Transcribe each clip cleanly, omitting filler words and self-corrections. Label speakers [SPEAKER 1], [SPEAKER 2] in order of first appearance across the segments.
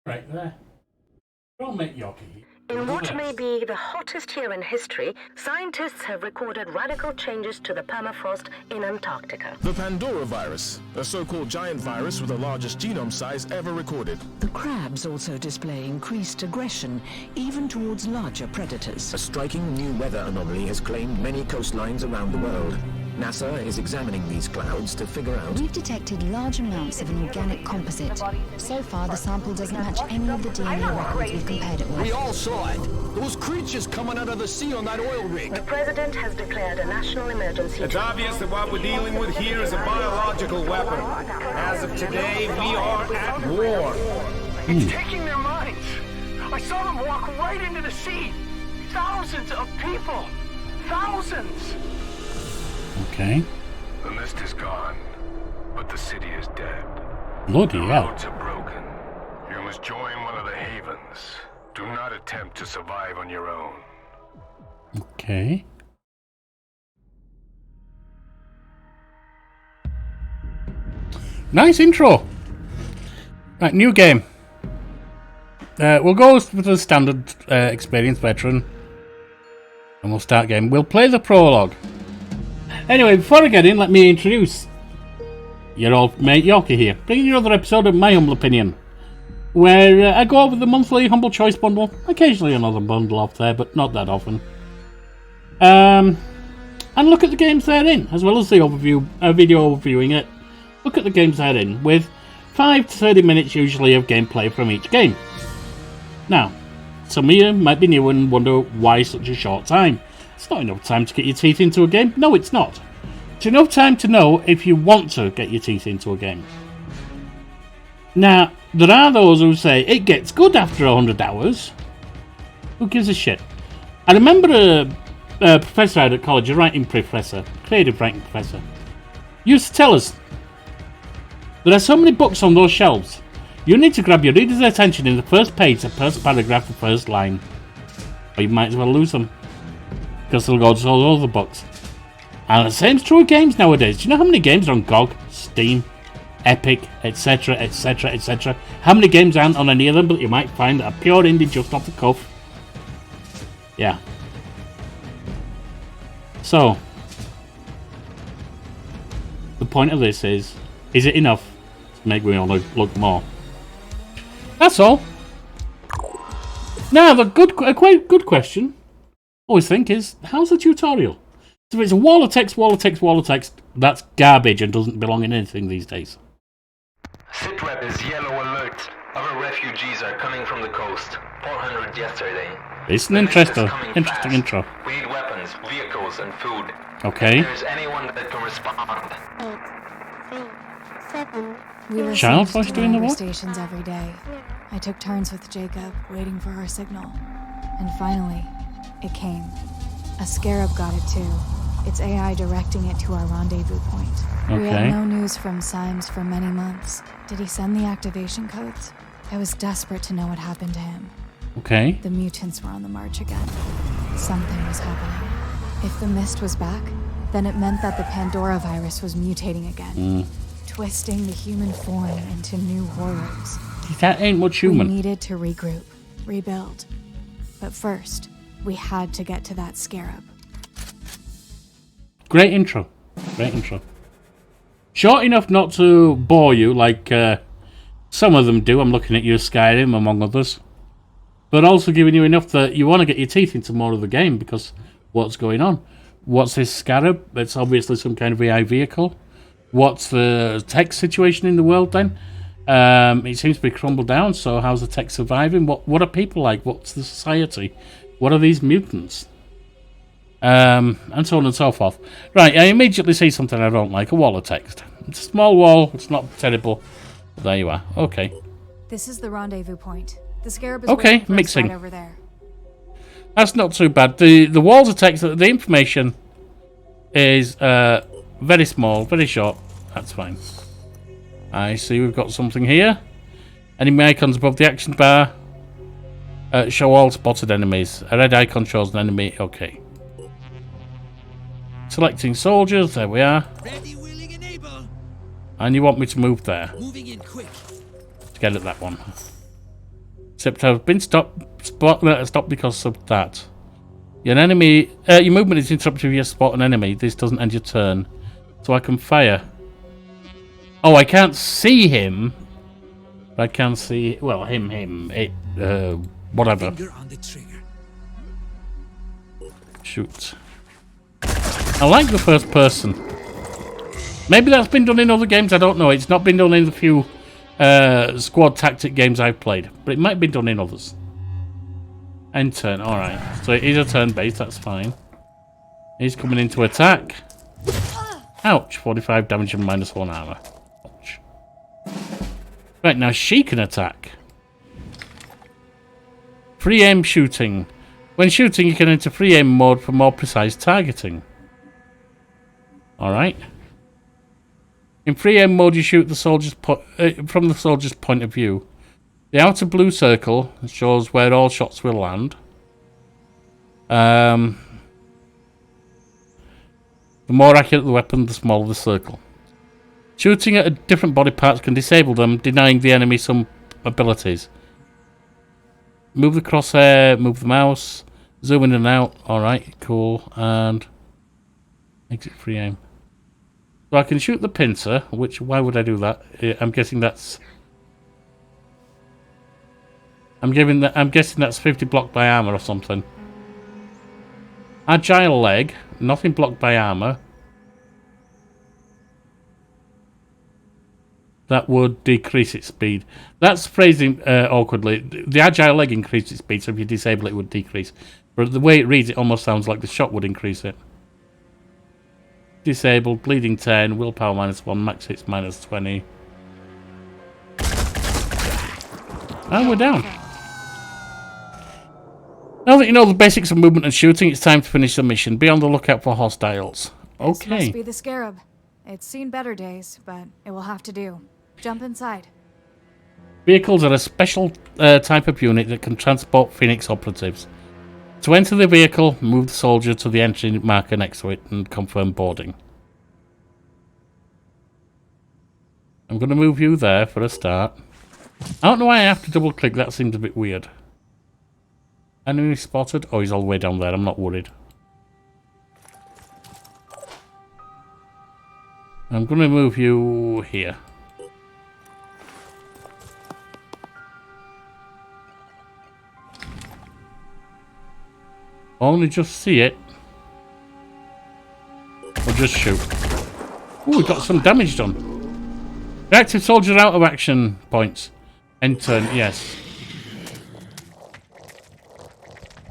[SPEAKER 1] Right there. Don't make Yorkie.
[SPEAKER 2] In what may be the hottest year in history, scientists have recorded radical changes to the permafrost in Antarctica.
[SPEAKER 3] The Pandora virus, a so-called giant virus with the largest genome size ever recorded.
[SPEAKER 4] The crabs also display increased aggression, even towards larger predators.
[SPEAKER 5] A striking new weather anomaly has claimed many coastlines around the world. NASA is examining these clouds to figure out...
[SPEAKER 6] We've detected large amounts of an organic composite. So far, the sample doesn't match any of the DNA records we've compared it with.
[SPEAKER 7] We all saw it. Those creatures coming out of the sea on that oil rig.
[SPEAKER 2] The president has declared a national emergency.
[SPEAKER 8] It's obvious that what we're dealing with here is a biological weapon. As of today, we are at war.
[SPEAKER 9] It's taking their minds. I saw them walk right into the sea. Thousands of people. Thousands.
[SPEAKER 1] Okay.
[SPEAKER 10] The mist is gone, but the city is dead.
[SPEAKER 1] Bloody
[SPEAKER 10] The
[SPEAKER 1] hell.
[SPEAKER 10] roads are broken. You must join one of the havens. Do not attempt to survive on your own.
[SPEAKER 1] Okay. Nice intro. Right, new game. We'll go with the standard experienced veteran. And we'll start game. We'll play the prologue. Anyway, before I get in, let me introduce your old mate Yorkie here, bringing you another episode of My Humble Opinion, where I go over the monthly Humble Choice bundle, occasionally another bundle off there, but not that often, and look at the games they're in, as well as the overview, video overviewing it. Look at the games they're in, with 5 to 30 minutes usually of gameplay from each game. Now, some of you might be new and wonder why such a short time. It's not enough time to get your teeth into a game. No, it's not. It's enough time to know if you want to get your teeth into a game. Now, there are those who say it gets good after 100 hours. Who gives a shit? I remember a professor I had at college, a writing professor, creative writing professor, used to tell us there are so many books on those shelves. You need to grab your reader's attention in the first page, the first paragraph, the first line. Or you might as well lose them, because they'll go to all the other books. And the same's true of games nowadays. Do you know how many games are on GOG, Steam, Epic, etc, etc, etc? How many games aren't on any of them, but you might find that are pure indie just off the cuff? Yeah. So, the point of this is it enough to make me want to look more? That's all. Now, a quite good question I always think is, how's the tutorial? So if it's a wall of text, that's garbage and doesn't belong in anything these days.
[SPEAKER 11] Sitrep is yellow alert. Other refugees are coming from the coast. 400 yesterday.
[SPEAKER 1] It's an interesting intro.
[SPEAKER 11] We need weapons, vehicles, and food.
[SPEAKER 1] Okay.
[SPEAKER 11] If there's anyone that can respond.
[SPEAKER 12] 8, 6, 7.
[SPEAKER 6] We listened
[SPEAKER 1] Child
[SPEAKER 6] to
[SPEAKER 1] voice doing the
[SPEAKER 6] weather
[SPEAKER 1] what?
[SPEAKER 6] stations every day. I took turns with Jacob, waiting for our signal. And finally, it came. A scarab got it too. Its AI directing it to our rendezvous point. We had no news from Symes for many months. Did he send the activation codes? I was desperate to know what happened to him.
[SPEAKER 1] Okay.
[SPEAKER 6] The mutants were on the march again. Something was happening. If the mist was back, then it meant that the Pandora virus was mutating again. Twisting the human form into new horrors.
[SPEAKER 1] That ain't much human.
[SPEAKER 6] We needed to regroup, rebuild. But first, we had to get to that scarab.
[SPEAKER 1] Great intro. Short enough not to bore you like some of them do. I'm looking at you, Skyrim, among others. But also giving you enough that you want to get your teeth into more of the game, because what's going on? What's this scarab? It's obviously some kind of AI vehicle. What's the tech situation in the world then? It seems to be crumbled down, so how's the tech surviving? What are people like? What's the society? What are these mutants? And so on and so forth. Right, I immediately see something I don't like, a wall of text. It's a small wall, it's not terrible. But there you are, okay.
[SPEAKER 6] This is the rendezvous point. The scarab is
[SPEAKER 1] mixing.
[SPEAKER 6] right over there.
[SPEAKER 1] That's not too bad. The walls of text, the information is very small, very short. That's fine. I see we've got something here. Enemy icons above the action bar. Show all spotted enemies. A red icon shows an enemy. Okay. Selecting soldiers. There we are.
[SPEAKER 7] Ready, willing, and
[SPEAKER 1] And you want me to move there?
[SPEAKER 7] Moving in quick.
[SPEAKER 1] To get at that one. Except I've been stopped because of that. Your enemy, your movement is interrupted if you spot an enemy. This doesn't end your turn, so I can fire. Oh, I can't see him. I can see, well, whatever.
[SPEAKER 12] Finger on the trigger.
[SPEAKER 1] Shoot. I like the first person. Maybe that's been done in other games, I don't know. It's not been done in the few squad tactic games I've played, but it might be done in others. End turn, alright. So it is a turn base, that's fine. He's coming in to attack. Ouch, 45 damage and -1 armor. Ouch. Right, now she can attack. Free aim shooting. When shooting, you can enter free aim mode for more precise targeting. Alright. In free aim mode, you shoot the soldiers from the soldier's point of view. The outer blue circle shows where all shots will land. The more accurate the weapon, the smaller the circle. Shooting at different body parts can disable them, denying the enemy some abilities. Move the crosshair, move the mouse, zoom in and out. Alright, cool. And exit free aim. So I can shoot the pincer, which, why would I do that? I'm guessing that's... I'm guessing that's 50 blocked by armor or something. Agile leg, nothing blocked by armor. That would decrease its speed. That's phrasing awkwardly. The agile leg increases its speed, so if you disable it, it would decrease. But the way it reads, it almost sounds like the shot would increase it. Disabled, bleeding 10, willpower -1, max hits -20. And we're down. Now that you know the basics of movement and shooting, it's time to finish the mission. Be on the lookout for hostiles.
[SPEAKER 6] This
[SPEAKER 1] Okay.
[SPEAKER 6] must be the Scarab. It's seen better days, but it will have to do. Jump inside.
[SPEAKER 1] Vehicles are a special type of unit that can transport Phoenix operatives. To enter the vehicle, move the soldier to the entry marker next to it and confirm boarding. I'm going to move you there for a start. I don't know why I have to double click, that seems a bit weird. Enemy spotted? Oh, he's all the way down there, I'm not worried. I'm going to move you here. Only just see it. Or just shoot. Ooh, we got some damage done. Reactive soldier out of action points. End turn, yes.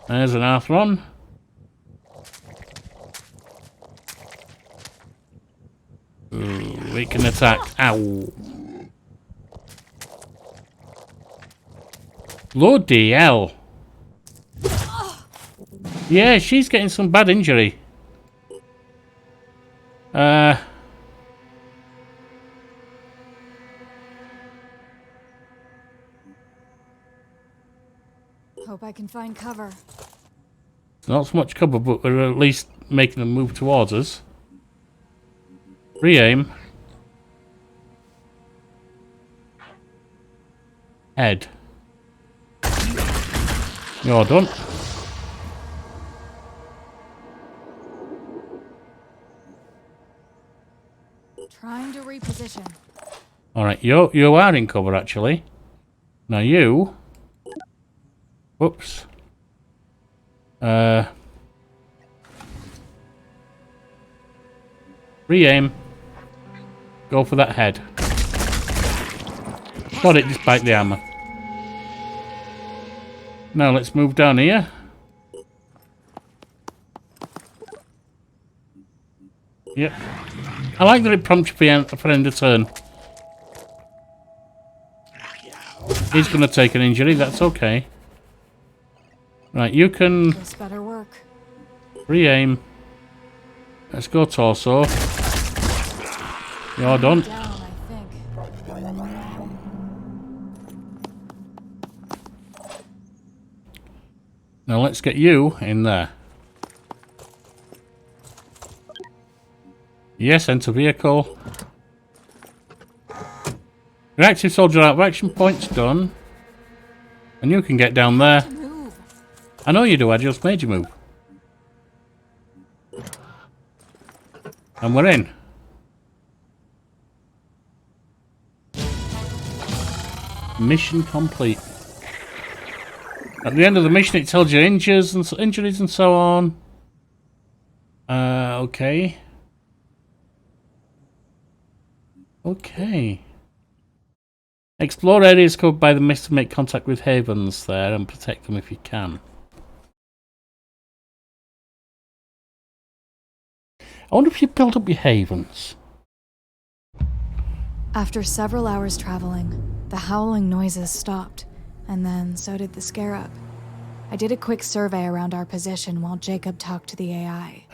[SPEAKER 1] There's an Arthron. Ooh, we can attack. Ow. Bloody hell. Yeah, she's getting some bad injury.
[SPEAKER 6] Hope I can find cover.
[SPEAKER 1] Not so much cover, but we're at least making them move towards us. Re-aim. Head. You're done.
[SPEAKER 6] Trying to reposition.
[SPEAKER 1] Alright, you are in cover actually. Now you... Whoops. Re-aim. Go for that head. Got it despite the armor. Now let's move down here. Yep. I like that it prompts for end of turn. He's going to take an injury, that's okay. Right, you can...
[SPEAKER 6] This better work.
[SPEAKER 1] Re-aim. Let's go torso. You're done.
[SPEAKER 6] Down, I think.
[SPEAKER 1] Now let's get you in there. Yes, enter vehicle. Reactive soldier out of action points done. And you can get down there. I know you do, I just made you move. And we're in. Mission complete. At the end of the mission it tells you injuries and so on. Okay. Okay. Explore areas covered by the mist to make contact with havens there and protect them if you can. I wonder if you build up your havens.
[SPEAKER 6] After several hours traveling, the howling noises stopped, and then so did the scarab. I did a quick survey around our position while Jacob talked to the AI.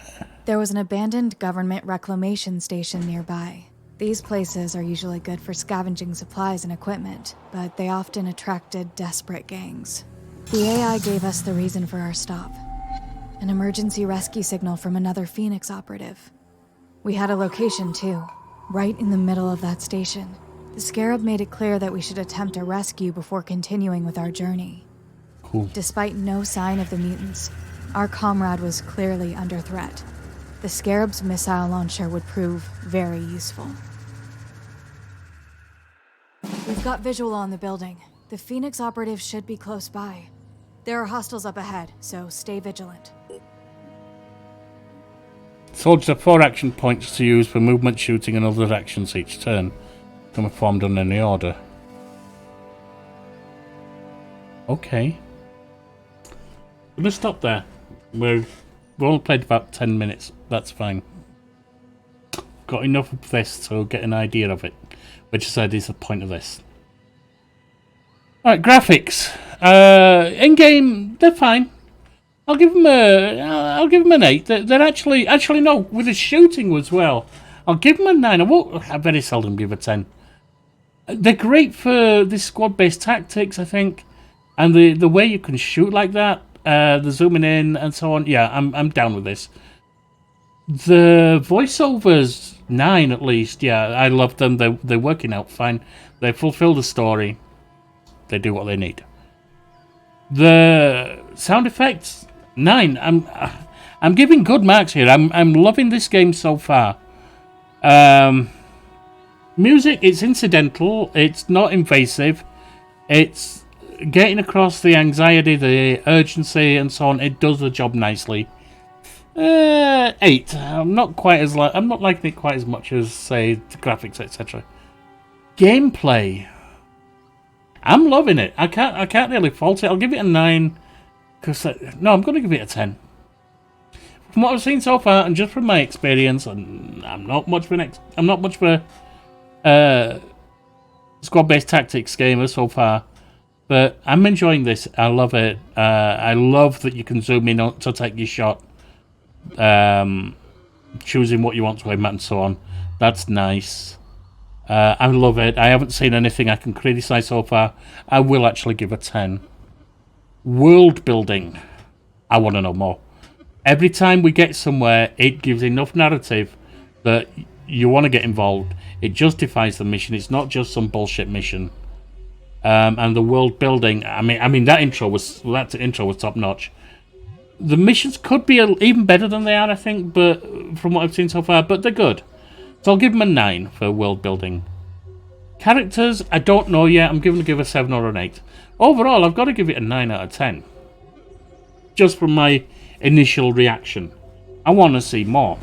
[SPEAKER 6] There was an abandoned government reclamation station nearby. These places are usually good for scavenging supplies and equipment, but they often attracted desperate gangs. The AI gave us the reason for our stop. An emergency rescue signal from another Phoenix operative. We had a location too, right in the middle of that station. The scarab made it clear that we should attempt a rescue before continuing with our journey.
[SPEAKER 1] Cool.
[SPEAKER 6] Despite no sign of the mutants, our comrade was clearly under threat. The scarab's missile launcher would prove very useful. We've got visual on the building. The Phoenix operatives should be close by. There are hostiles up ahead, so stay vigilant.
[SPEAKER 1] Soldiers have 4 action points to use for movement, shooting, and other actions each turn. Can be performed in any order. Okay. We'll stop there. We've only played about 10 minutes. That's fine. Got enough of this to get an idea of it, which I said is the point of this. Alright, graphics. In-game, they're fine. I'll give them an 8. They're actually no, with the shooting as well. I'll give them a 9. I very seldom give a 10. They're great for this squad-based tactics, I think, and the way you can shoot like that, the zooming in and so on. Yeah, I'm down with this. The voiceovers 9 at least. Yeah, I love them. They're working out fine. They fulfill the story. They do what they need. The sound effects 9. I'm giving good marks here. I'm loving this game so far. Music, it's incidental. It's not invasive. It's getting across the anxiety, the urgency, and so on. It does the job nicely. 8. I'm not liking it quite as much as, say, the graphics, etc. Gameplay. I'm loving it. I can't really fault it. I'll give it a 9. No, I'm going to give it a 10. From what I've seen so far, and just from my experience, and I'm not much of a squad-based tactics gamer so far, but I'm enjoying this. I love it. I love that you can zoom in to take your shot, choosing what you want to aim at and so on. That's nice. I love it. I haven't seen anything I can criticise so far. I will actually give a 10. World building. I want to know more. Every time we get somewhere, it gives enough narrative that you want to get involved. It justifies the mission. It's not just some bullshit mission. And the world building. I mean that intro was top notch. The missions could be even better than they are, I think, but from what I've seen so far. But they're good. So I'll give them a 9 for world building. Characters, I don't know yet. I'm going to give a 7 or an 8. Overall, I've got to give it a 9 out of 10. Just from my initial reaction. I want to see more.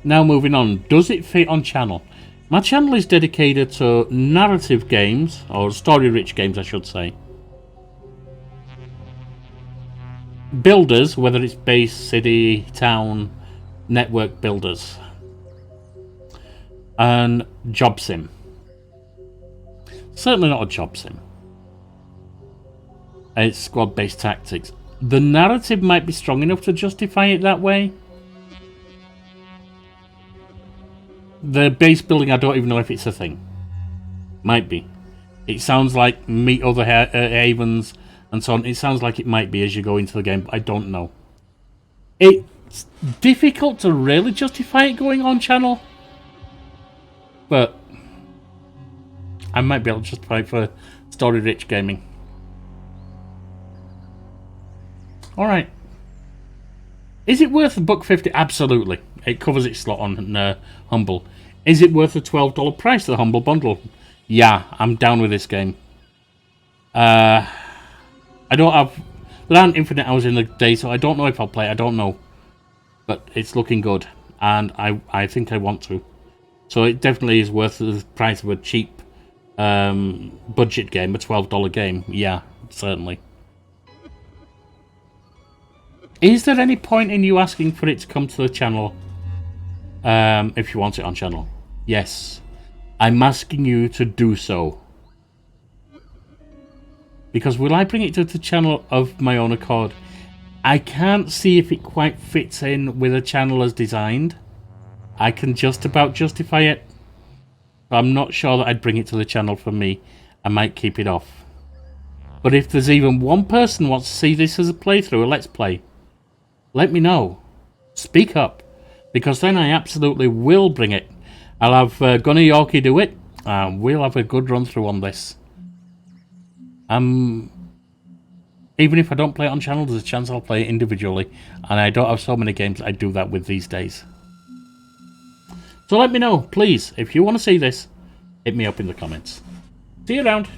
[SPEAKER 1] Now moving on. Does it fit on channel? My channel is dedicated to narrative games, or story-rich games, I should say. Builders, whether it's base, city, town, network builders. And job sim. Certainly not a job sim. It's squad-based tactics. The narrative might be strong enough to justify it that way. The base building, I don't even know if it's a thing. Might be. It sounds like meet other havens and so on. It sounds like it might be as you go into the game, but I don't know. It's difficult to really justify it going on channel. But I might be able to justify it for story-rich gaming. Alright. Is it worth $1.50? Absolutely. It covers its slot on Humble. Is it worth the $12 price of the Humble Bundle? Yeah, I'm down with this game. I don't have... There aren't infinite hours in the day, so I don't know if I'll play it. I don't know. But it's looking good. And I think I want to. So it definitely is worth the price of a cheap budget game, a $12 game. Yeah, certainly. Is there any point in you asking for it to come to the channel if you want it on channel? Yes. I'm asking you to do so. Because will I bring it to the channel of my own accord? I can't see if it quite fits in with a channel as designed. I can just about justify it. But I'm not sure that I'd bring it to the channel for me. I might keep it off. But if there's even one person who wants to see this as a playthrough, a let's play, let me know. Speak up. Because then I absolutely will bring it. I'll have Gunner Yorkie do it. We'll have a good run through on this. Even if I don't play it on channel, there's a chance I'll play it individually. And I don't have so many games I do that with these days. So let me know, please. If you want to see this, hit me up in the comments. See you around.